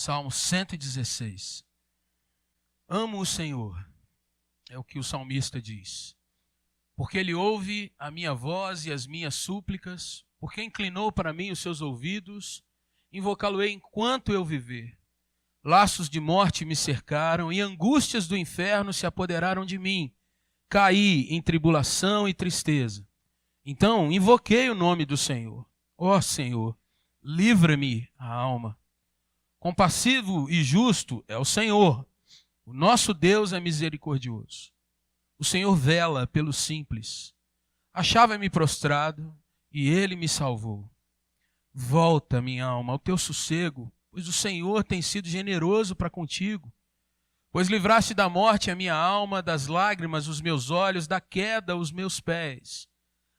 Salmo 116. Amo o Senhor, é o que o salmista diz, porque Ele ouve a minha voz e as minhas súplicas, porque inclinou para mim os seus ouvidos, invocá-lo-ei enquanto eu viver. Laços de morte me cercaram e angústias do inferno se apoderaram de mim. Caí em tribulação e tristeza. Então invoquei o nome do Senhor. Ó Senhor, livra-me a alma. Compassivo e justo é o Senhor. O nosso Deus é misericordioso. O Senhor vela pelo simples. Achava-me prostrado e Ele me salvou. Volta, minha alma, ao teu sossego, pois o Senhor tem sido generoso para contigo. Pois livraste da morte a minha alma, das lágrimas os meus olhos, da queda os meus pés.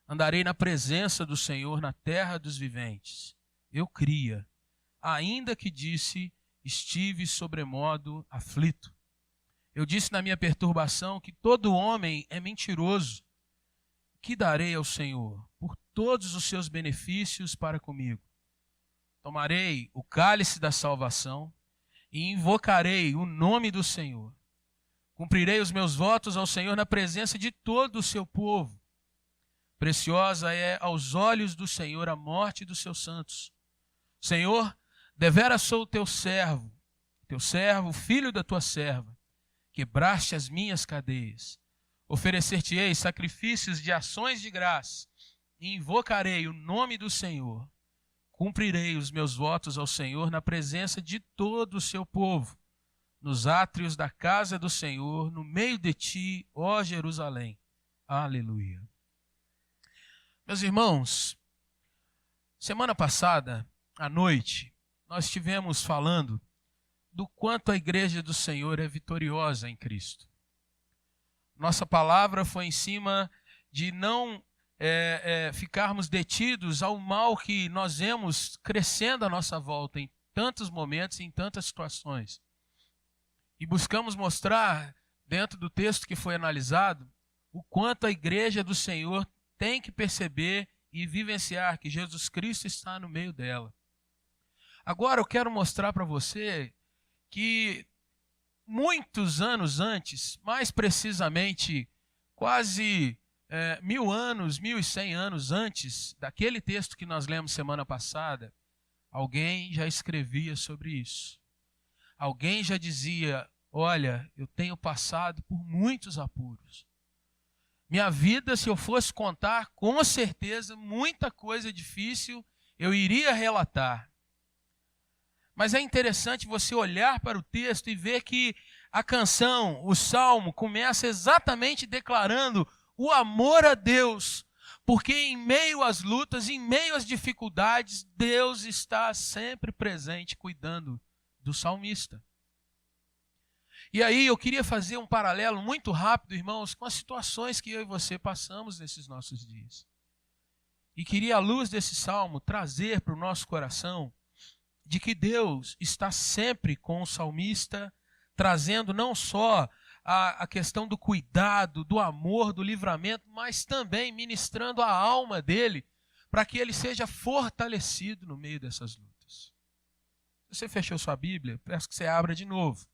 Andarei na presença do Senhor na terra dos viventes. Eu cria, ainda que disse, estive sobremodo aflito. Eu disse na minha perturbação que todo homem é mentiroso. Que darei ao Senhor por todos os seus benefícios para comigo? Tomarei o cálice da salvação e invocarei o nome do Senhor. Cumprirei os meus votos ao Senhor na presença de todo o seu povo. Preciosa é aos olhos do Senhor a morte dos seus santos. Senhor, deveras sou teu servo, filho da tua serva. Quebraste as minhas cadeias. Oferecer-te-ei sacrifícios de ações de graça e invocarei o nome do Senhor. Cumprirei os meus votos ao Senhor na presença de todo o seu povo, nos átrios da casa do Senhor, no meio de ti, ó Jerusalém. Aleluia. Meus irmãos, semana passada, à noite, nós estivemos falando do quanto a igreja do Senhor é vitoriosa em Cristo. Nossa palavra foi em cima de não ficarmos detidos ao mal que nós vemos crescendo à nossa volta em tantos momentos, em tantas situações. E buscamos mostrar, dentro do texto que foi analisado, o quanto a igreja do Senhor tem que perceber e vivenciar que Jesus Cristo está no meio dela. Agora eu quero mostrar para você que muitos anos antes, mais precisamente quase 1000 anos, 1100 anos antes daquele texto que nós lemos semana passada, alguém já escrevia sobre isso. Alguém já dizia, olha, eu tenho passado por muitos apuros. Minha vida, se eu fosse contar, com certeza, muita coisa difícil eu iria relatar. Mas é interessante você olhar para o texto e ver que a canção, o salmo, começa exatamente declarando o amor a Deus, porque em meio às lutas, em meio às dificuldades, Deus está sempre presente, cuidando do salmista. E aí eu queria fazer um paralelo muito rápido, irmãos, com as situações que eu e você passamos nesses nossos dias. E queria, à luz desse salmo, trazer para o nosso coração de que Deus está sempre com o salmista, trazendo não só a questão do cuidado, do amor, do livramento, mas também ministrando a alma dele, para que ele seja fortalecido no meio dessas lutas. Você fechou sua Bíblia? Peço que você abra de novo.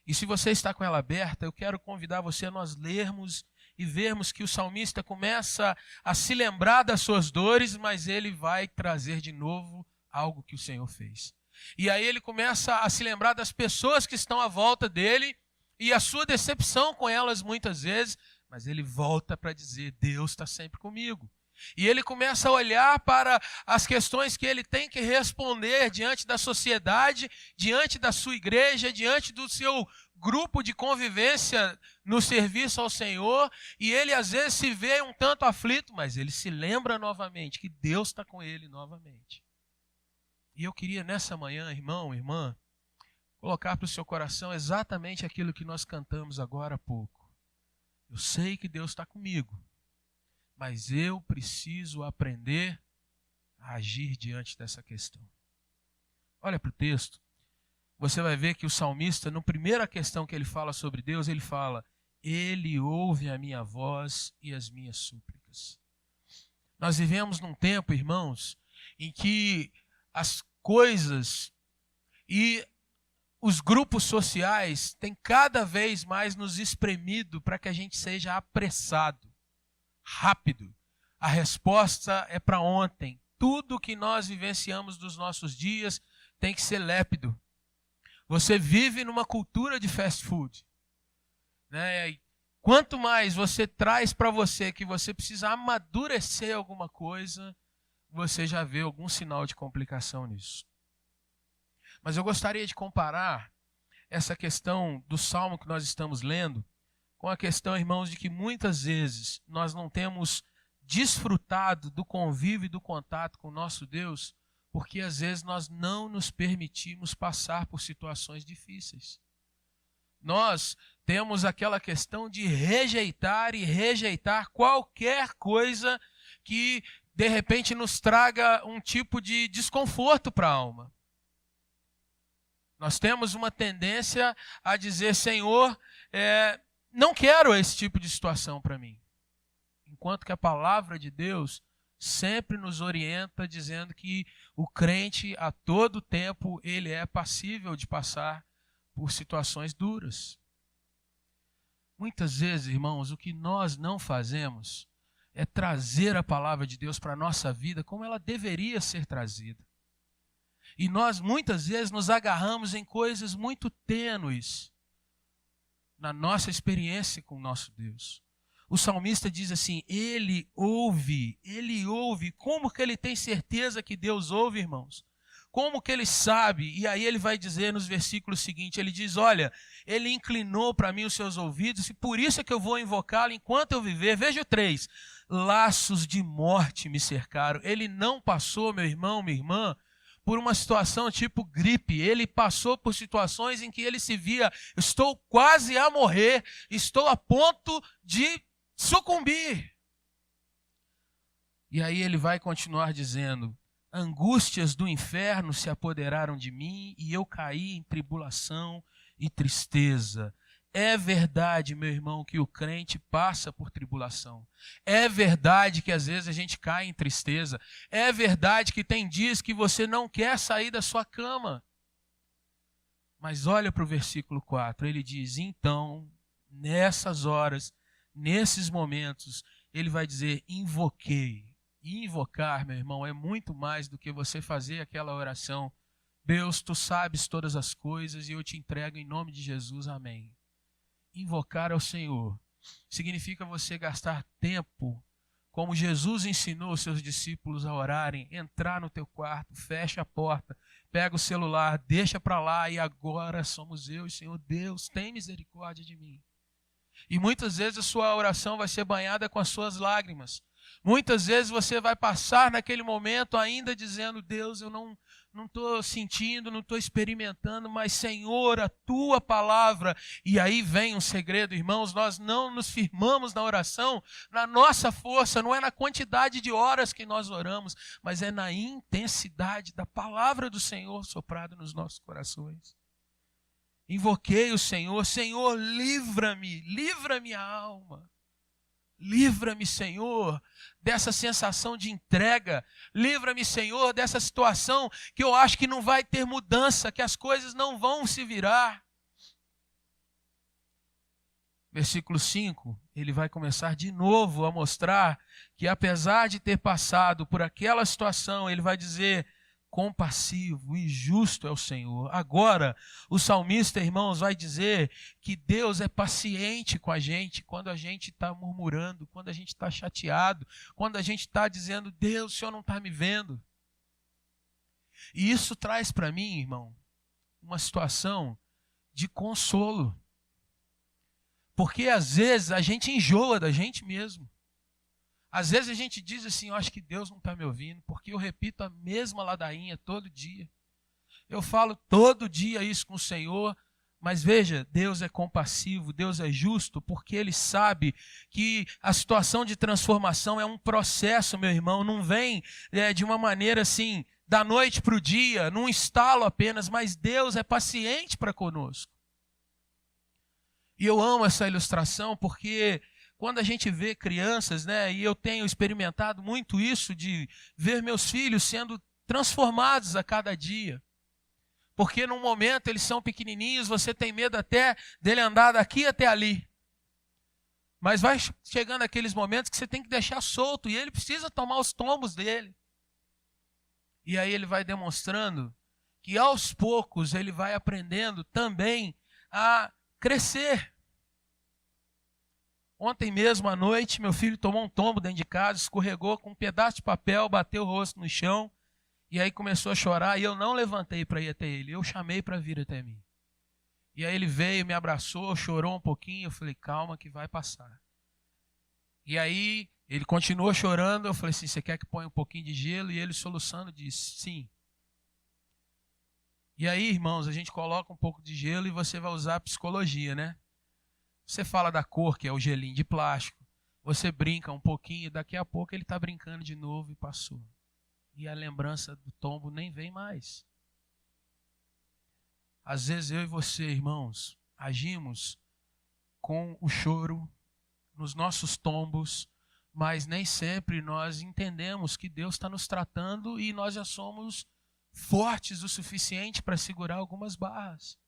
E se você está com ela aberta, eu quero convidar você a nós lermos e vermos que o salmista começa a se lembrar das suas dores, mas ele vai trazer de novo algo que o Senhor fez. E aí ele começa a se lembrar das pessoas que estão à volta dele e a sua decepção com elas muitas vezes, mas ele volta para dizer, Deus está sempre comigo. E ele começa a olhar para as questões que ele tem que responder diante da sociedade, diante da sua igreja, diante do seu grupo de convivência no serviço ao Senhor, e ele às vezes se vê um tanto aflito, mas ele se lembra novamente que Deus está com ele novamente. E eu queria nessa manhã, irmão, irmã, colocar para o seu coração exatamente aquilo que nós cantamos agora há pouco. Eu sei que Deus está comigo, mas eu preciso aprender a agir diante dessa questão. Olha para o texto, você vai ver que o salmista, na primeira questão que ele fala sobre Deus, ele fala, Ele ouve a minha voz e as minhas súplicas. Nós vivemos num tempo, irmãos, em que as coisas E os grupos sociais têm cada vez mais nos espremido para que a gente seja apressado, rápido. A resposta é para ontem. Tudo que nós vivenciamos dos nossos dias tem que ser lépido. Você vive numa cultura de fast food, né? E quanto mais você traz para você que você precisa amadurecer alguma coisa, você já vê algum sinal de complicação nisso. Mas eu gostaria de comparar essa questão do salmo que nós estamos lendo com a questão, irmãos, de que muitas vezes nós não temos desfrutado do convívio e do contato com o nosso Deus, porque às vezes nós não nos permitimos passar por situações difíceis. Nós temos aquela questão de rejeitar e rejeitar qualquer coisa que de repente nos traga um tipo de desconforto para a alma. Nós temos uma tendência a dizer, Senhor, não quero esse tipo de situação para mim. Enquanto que a palavra de Deus sempre nos orienta dizendo que o crente a todo tempo ele é passível de passar por situações duras. Muitas vezes, irmãos, o que nós não fazemos é trazer a palavra de Deus para a nossa vida como ela deveria ser trazida. E nós muitas vezes nos agarramos em coisas muito tênues na nossa experiência com o nosso Deus. O salmista diz assim, ele ouve. Como que ele tem certeza que Deus ouve, irmãos? Como que ele sabe? E aí ele vai dizer nos versículos seguintes, ele diz, olha, ele inclinou para mim os seus ouvidos e por isso é que eu vou invocá-lo enquanto eu viver. Veja o 3, laços de morte me cercaram. Ele não passou, meu irmão, minha irmã, por uma situação tipo gripe. Ele passou por situações em que ele se via, estou quase a morrer, estou a ponto de sucumbir. E aí ele vai continuar dizendo, angústias do inferno se apoderaram de mim e eu caí em tribulação e tristeza. É verdade, meu irmão, que o crente passa por tribulação. É verdade que às vezes a gente cai em tristeza. É verdade que tem dias que você não quer sair da sua cama. Mas olha para o versículo 4, ele diz, então, nessas horas, nesses momentos, ele vai dizer, invoquei. E invocar, meu irmão, é muito mais do que você fazer aquela oração. Deus, tu sabes todas as coisas e eu te entrego em nome de Jesus, amém. Invocar ao Senhor significa você gastar tempo, como Jesus ensinou os seus discípulos a orarem, entrar no teu quarto, fecha a porta, pega o celular, deixa para lá e agora somos eu e Senhor Deus, tem misericórdia de mim. E muitas vezes a sua oração vai ser banhada com as suas lágrimas. Muitas vezes você vai passar naquele momento ainda dizendo, Deus, eu não estou sentindo, não estou experimentando, mas Senhor, a tua palavra. E aí vem um segredo, irmãos, nós não nos firmamos na oração, na nossa força, não é na quantidade de horas que nós oramos, mas é na intensidade da palavra do Senhor soprada nos nossos corações. Invoquei o Senhor, Senhor, livra-me, livra minha alma. Livra-me, Senhor, dessa sensação de entrega. Livra-me, Senhor, dessa situação que eu acho que não vai ter mudança, que as coisas não vão se virar. Versículo 5, ele vai começar de novo a mostrar que apesar de ter passado por aquela situação, ele vai dizer, compassivo e justo é o Senhor. Agora, o salmista, irmãos, vai dizer que Deus é paciente com a gente quando a gente está murmurando, quando a gente está chateado, quando a gente está dizendo, Deus, o Senhor não está me vendo. E isso traz para mim, irmão, uma situação de consolo. Porque às vezes a gente enjoa da gente mesmo. Às vezes a gente diz assim, eu acho que Deus não está me ouvindo, porque eu repito a mesma ladainha todo dia. Eu falo todo dia isso com o Senhor, mas veja, Deus é compassivo, Deus é justo, porque Ele sabe que a situação de transformação é um processo, meu irmão, não vem de uma maneira assim, da noite para o dia, num estalo apenas, mas Deus é paciente para conosco. E eu amo essa ilustração porque quando a gente vê crianças, né, e eu tenho experimentado muito isso de ver meus filhos sendo transformados a cada dia. Porque num momento eles são pequenininhos, você tem medo até dele andar daqui até ali. Mas vai chegando aqueles momentos que você tem que deixar solto e ele precisa tomar os tombos dele. E aí ele vai demonstrando que aos poucos ele vai aprendendo também a crescer. Ontem mesmo à noite, meu filho tomou um tombo dentro de casa, escorregou com um pedaço de papel, bateu o rosto no chão, e aí começou a chorar, e eu não levantei para ir até ele, eu chamei para vir até mim. E aí ele veio, me abraçou, chorou um pouquinho, eu falei, calma que vai passar. E aí ele continuou chorando, eu falei assim, você quer que ponha um pouquinho de gelo? E ele soluçando disse, sim. E aí, irmãos, a gente coloca um pouco de gelo e você vai usar a psicologia, né? Você fala da cor, que é o gelinho de plástico. Você brinca um pouquinho, daqui a pouco ele está brincando de novo e passou. E a lembrança do tombo nem vem mais. Às vezes eu e você, irmãos, agimos com o choro nos nossos tombos, mas nem sempre nós entendemos que Deus está nos tratando e nós já somos fortes o suficiente para segurar algumas barras.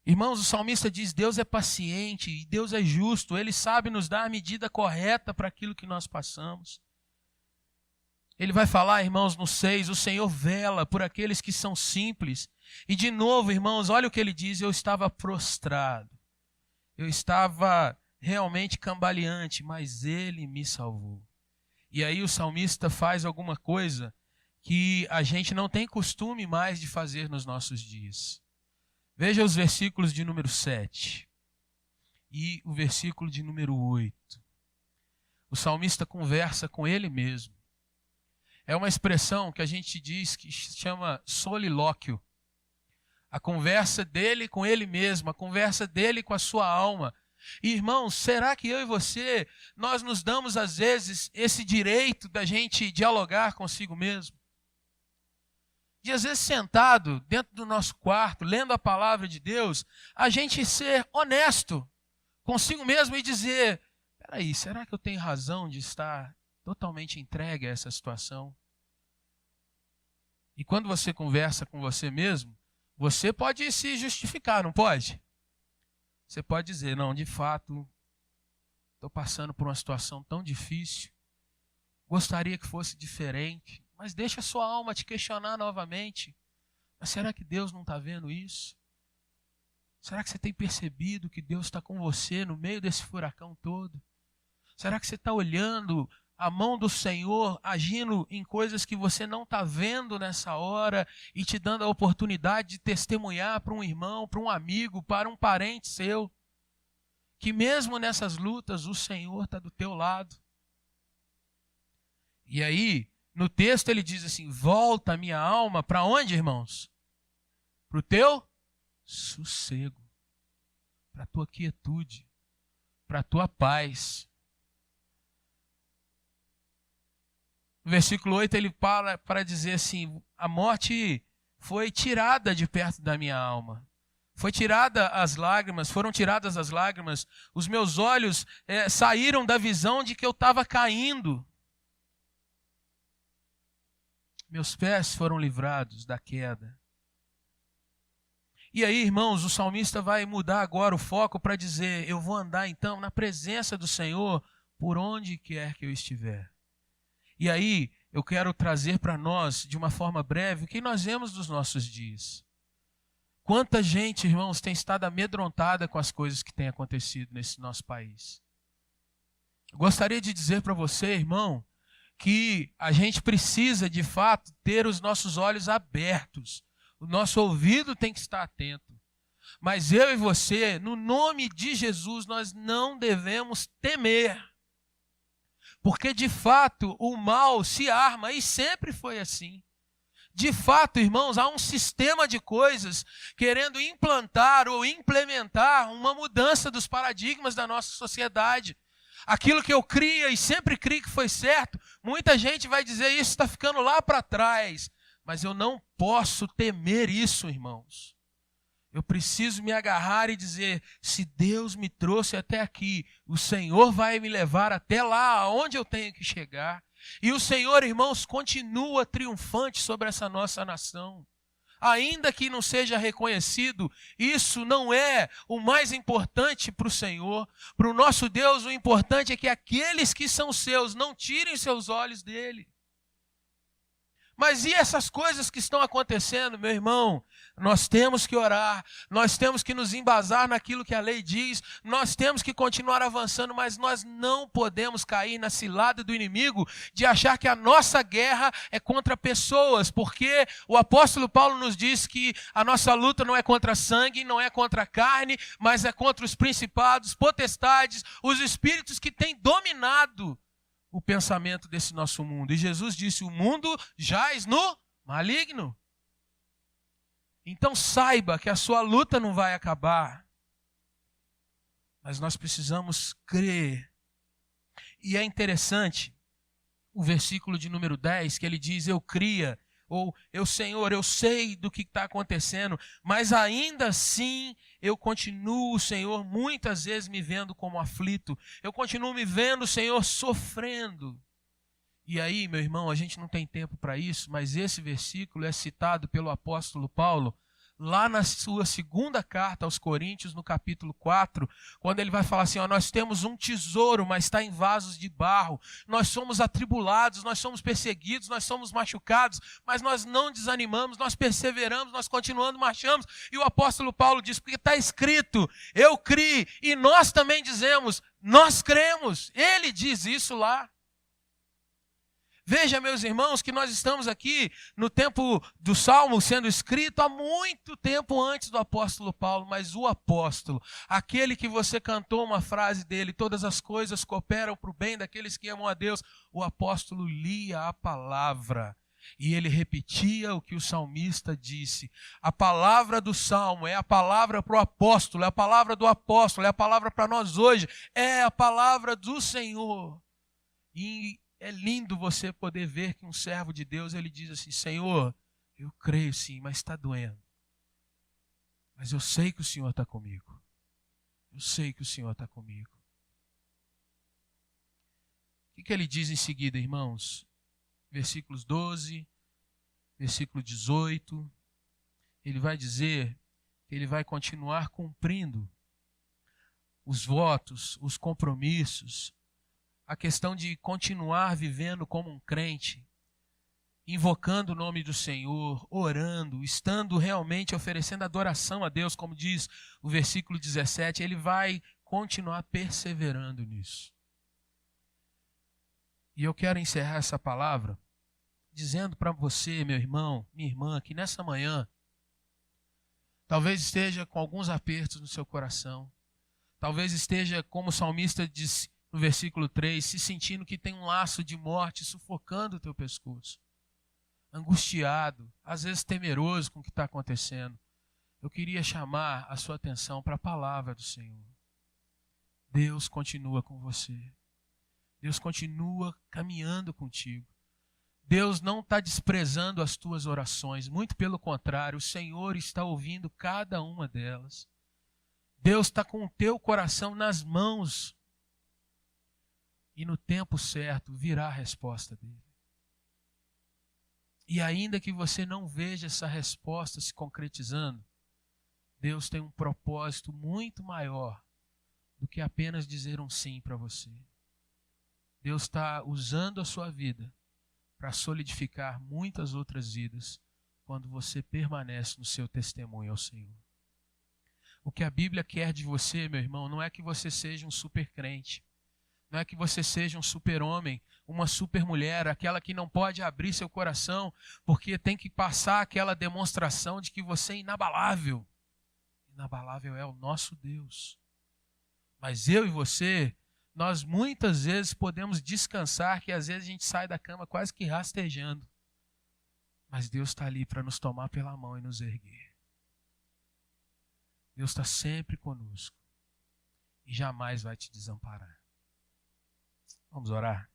Irmãos, o salmista diz, Deus é paciente e Deus é justo, Ele sabe nos dar a medida correta para aquilo que nós passamos. Ele vai falar, irmãos, no 6, o Senhor vela por aqueles que são simples. E de novo, irmãos, olha o que ele diz, eu estava prostrado, eu estava realmente cambaleante, mas Ele me salvou. E aí o salmista faz alguma coisa que a gente não tem costume mais de fazer nos nossos dias. Veja os versículos de número 7 e o versículo de número 8. O salmista conversa com ele mesmo. É uma expressão que a gente diz que chama solilóquio. A conversa dele com ele mesmo, a conversa dele com a sua alma. E, irmãos, será que eu e você, nós nos damos às vezes esse direito da gente dialogar consigo mesmo? De às vezes sentado dentro do nosso quarto, lendo a palavra de Deus, a gente ser honesto consigo mesmo e dizer, peraí, será que eu tenho razão de estar totalmente entregue a essa situação? E quando você conversa com você mesmo, você pode se justificar, não pode? Você pode dizer, não, de fato, estou passando por uma situação tão difícil, gostaria que fosse diferente, mas deixa a sua alma te questionar novamente. Mas será que Deus não está vendo isso? Será que você tem percebido que Deus está com você no meio desse furacão todo? Será que você está olhando a mão do Senhor agindo em coisas que você não está vendo nessa hora e te dando a oportunidade de testemunhar para um irmão, para um amigo, para um parente seu, que mesmo nessas lutas o Senhor está do teu lado? E aí, no texto ele diz assim, volta a minha alma para onde, irmãos? Para o teu sossego, para a tua quietude, para a tua paz. No versículo 8 ele para dizer assim, a morte foi tirada de perto da minha alma. Foi tirada as lágrimas, foram tiradas as lágrimas. Os meus olhos saíram da visão de que eu estava caindo. Meus pés foram livrados da queda. E aí, irmãos, o salmista vai mudar agora o foco para dizer, eu vou andar então na presença do Senhor por onde quer que eu estiver. E aí, eu quero trazer para nós, de uma forma breve, o que nós vemos dos nossos dias. Quanta gente, irmãos, tem estado amedrontada com as coisas que têm acontecido nesse nosso país. Eu gostaria de dizer para você, irmão, que a gente precisa, de fato, ter os nossos olhos abertos. O nosso ouvido tem que estar atento. Mas eu e você, no nome de Jesus, nós não devemos temer. Porque, de fato, o mal se arma e sempre foi assim. De fato, irmãos, há um sistema de coisas querendo implantar ou implementar uma mudança dos paradigmas da nossa sociedade. Aquilo que eu cria e sempre criei que foi certo, muita gente vai dizer isso está ficando lá para trás. Mas eu não posso temer isso, irmãos. Eu preciso me agarrar e dizer, se Deus me trouxe até aqui, o Senhor vai me levar até lá aonde eu tenho que chegar. E o Senhor, irmãos, continua triunfante sobre essa nossa nação. ainda que não seja reconhecido, isso não é o mais importante para o Senhor. Para o nosso Deus, o importante é que aqueles que são seus não tirem seus olhos dele. Mas e essas coisas que estão acontecendo, meu irmão? Nós temos que orar, nós temos que nos embasar naquilo que a lei diz, nós temos que continuar avançando, mas nós não podemos cair na cilada do inimigo de achar que a nossa guerra é contra pessoas, porque o apóstolo Paulo nos diz que a nossa luta não é contra sangue, não é contra carne, mas é contra os principados, potestades, os espíritos que têm dominado o pensamento desse nosso mundo. E Jesus disse: o mundo jaz no maligno. Então saiba que a sua luta não vai acabar. Mas nós precisamos crer. E é interessante o versículo de número 10, que ele diz: eu cria, ou eu, Senhor, eu sei do que está acontecendo, mas ainda assim eu continuo, Senhor, muitas vezes me vendo como aflito. Eu continuo me vendo, Senhor, sofrendo. E aí, meu irmão, a gente não tem tempo para isso, mas esse versículo é citado pelo apóstolo Paulo lá na sua segunda carta aos Coríntios, no capítulo 4, quando ele vai falar assim: ó, nós temos um tesouro, mas está em vasos de barro. Nós somos atribulados, nós somos perseguidos, nós somos machucados, mas nós não desanimamos, nós perseveramos, nós continuamos, marchamos. E o apóstolo Paulo diz, porque está escrito: eu criei, e nós também dizemos, nós cremos. Ele diz isso lá. Veja, meus irmãos, que nós estamos aqui no tempo do Salmo sendo escrito há muito tempo antes do apóstolo Paulo, mas o apóstolo, aquele que você cantou uma frase dele, todas as coisas cooperam para o bem daqueles que amam a Deus, o apóstolo lia a palavra e ele repetia o que o salmista disse. A palavra do Salmo é a palavra para o apóstolo, é a palavra do apóstolo, é a palavra para nós hoje, é a palavra do Senhor. E é lindo você poder ver que um servo de Deus, ele diz assim: Senhor, eu creio sim, mas está doendo. Mas eu sei que o Senhor está comigo. Eu sei que o Senhor está comigo. O que ele diz em seguida, irmãos? Versículos 12, versículo 18. Ele vai dizer que ele vai continuar cumprindo os votos, os compromissos, a questão de continuar vivendo como um crente, invocando o nome do Senhor, orando, estando realmente oferecendo adoração a Deus, como diz o versículo 17, ele vai continuar perseverando nisso. E eu quero encerrar essa palavra dizendo para você, meu irmão, minha irmã, que nessa manhã, talvez esteja com alguns apertos no seu coração, talvez esteja, como o salmista disse, no versículo 3, se sentindo que tem um laço de morte sufocando o teu pescoço, angustiado, às vezes temeroso com o que está acontecendo. Eu queria chamar a sua atenção para a palavra do Senhor. Deus continua com você. Deus continua caminhando contigo. Deus não está desprezando as tuas orações, muito pelo contrário, o Senhor está ouvindo cada uma delas. Deus está com o teu coração nas mãos. E no tempo certo virá a resposta dele. E ainda que você não veja essa resposta se concretizando, Deus tem um propósito muito maior do que apenas dizer um sim para você. Deus está usando a sua vida para solidificar muitas outras vidas quando você permanece no seu testemunho ao Senhor. O que a Bíblia quer de você, meu irmão, não é que você seja um super crente. Não é que você seja um super-homem, uma super-mulher, aquela que não pode abrir seu coração, porque tem que passar aquela demonstração de que você é inabalável. Inabalável é o nosso Deus. Mas eu e você, nós muitas vezes podemos descansar, que às vezes a gente sai da cama quase que rastejando. Mas Deus está ali para nos tomar pela mão e nos erguer. Deus está sempre conosco e jamais vai te desamparar. Vamos orar?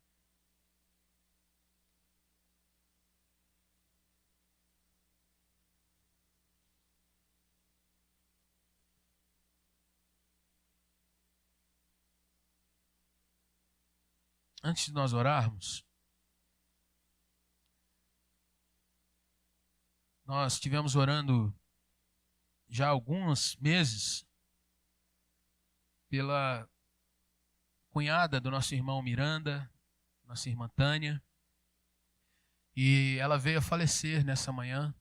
Antes de nós orarmos, Nós estivemos orando já há alguns meses pela cunhada do nosso irmão Miranda, nossa irmã Tânia, e ela veio a falecer nessa manhã.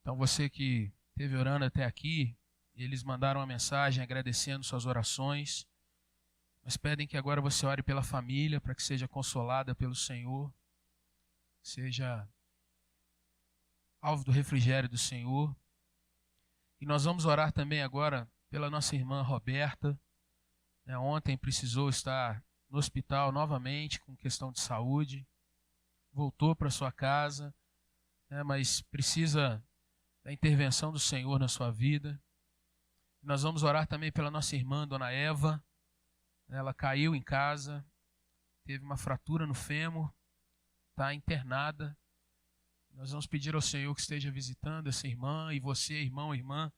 Então você que esteve orando até aqui, eles mandaram uma mensagem agradecendo suas orações, mas pedem que agora você ore pela família, para que seja consolada pelo Senhor, seja alvo do refrigério do Senhor. E nós vamos orar também agora pela nossa irmã Roberta. Ontem precisou estar no hospital novamente com questão de saúde, voltou para sua casa, mas precisa da intervenção do Senhor na sua vida. Nós vamos orar também pela nossa irmã, Dona Eva. Ela caiu em casa, teve uma fratura no fêmur, está internada. Nós vamos pedir ao Senhor que esteja visitando essa irmã, e você, irmão ou irmã,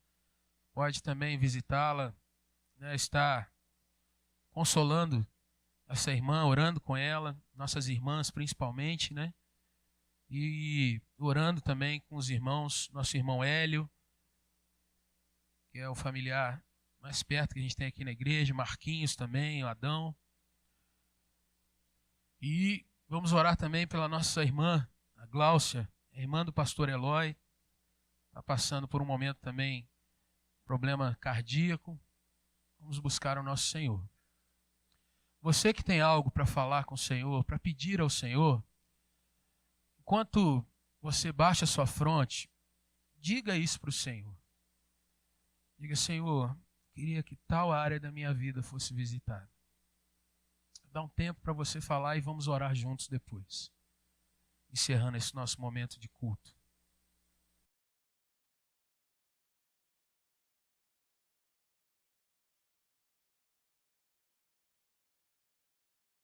pode também visitá-la, estar consolando essa irmã, orando com ela, nossas irmãs principalmente, e orando também com os irmãos, nosso irmão Hélio, que é o familiar mais perto que a gente tem aqui na igreja, Marquinhos também, o Adão. E vamos orar também pela nossa irmã, a Gláucia, a irmã do pastor Eloy, está passando por um momento também, problema cardíaco. Vamos buscar o nosso Senhor. Você que tem algo para falar com o Senhor, para pedir ao Senhor, enquanto você baixa a sua fronte, diga isso para o Senhor. Diga: Senhor, queria que tal área da minha vida fosse visitada. Dá um tempo para você falar e vamos orar juntos depois, encerrando esse nosso momento de culto.